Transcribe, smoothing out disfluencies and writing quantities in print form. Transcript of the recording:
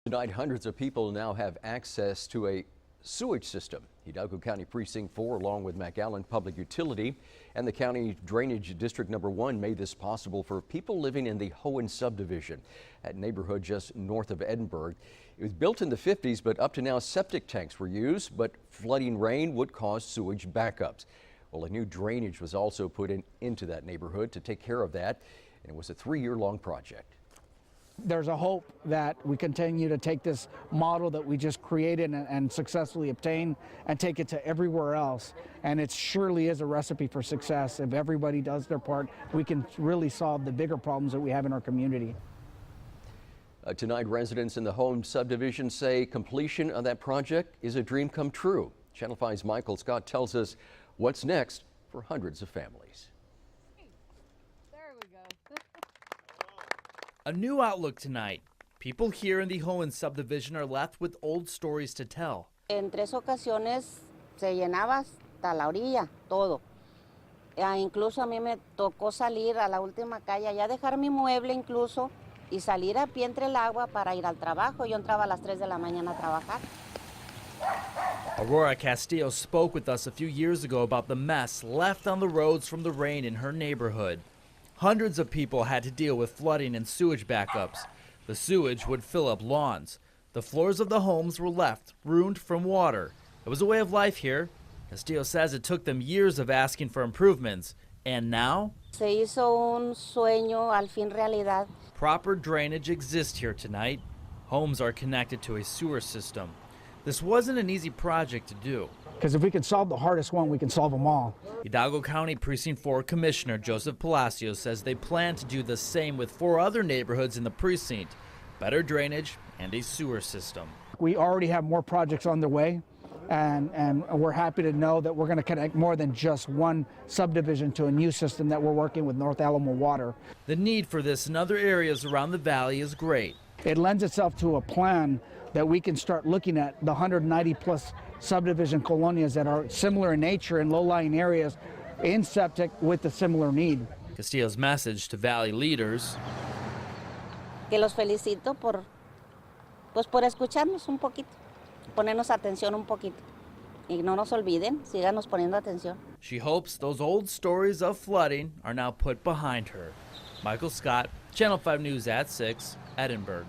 Tonight, hundreds of people now have access to a sewage system. Hidalgo County Precinct 4, along with McAllen Public Utility and the County Drainage District Number 1, made this possible for people living in the Hohen subdivision, that neighborhood just north of Edinburgh. It was built in the 50s, but up to now septic tanks were used, but flooding rain would cause sewage backups. Well, a new drainage was also put into that neighborhood to take care of that, and it was a 3-year-long project. There's a hope that we continue to take this model that we just created and successfully obtained and take it to everywhere else. And it surely is a recipe for success. If everybody does their part, we can really solve the bigger problems that we have in our community. Tonight, residents in the Home subdivision say completion of that project is a dream come true. Channel 5's Michael Scott tells us what's next for hundreds of families. A new outlook tonight. People here in the Hohen subdivision are left with old stories to tell. En 3 ocasiones se llenaba hasta la orilla, todo. Incluso a mí me tocó salir a la última calle, ya dejar mi mueble incluso y salir a pie entre el agua para ir al trabajo. Yo entraba a las 3 de la mañana a trabajar. Aurora Castillo spoke with us a few years ago about the mess left on the roads from the rain in her neighborhood. Hundreds of people had to deal with flooding and sewage backups. The sewage would fill up lawns. The floors of the homes were left ruined from water. It was a way of life here. Castillo says it took them years of asking for improvements. And now? Se hizo un sueño al fin realidad. Proper drainage exists here tonight. Homes are connected to a sewer system. This wasn't an easy project to do. Because if we can solve the hardest one, we can solve them all. Hidalgo County Precinct 4 Commissioner Joseph Palacios says they plan to do the same with 4 other neighborhoods in the precinct. Better drainage and a sewer system. We already have more projects on the way, and we're happy to know that we're going to connect more than just one subdivision to a new system that we're working with North Alamo Water. The need for this in other areas around the valley is great. It lends itself to a plan that we can start looking at the 190 plus subdivision colonias that are similar in nature in low-lying areas in septic with a similar need. Castillo's message to valley leaders: Que los felicito por escucharnos un poquito, ponernos atención un poquito. Y no nos olviden, síganos poniendo atención. She hopes those old stories of flooding are now put behind her. Michael Scott, Channel 5 News at 6, Edinburgh.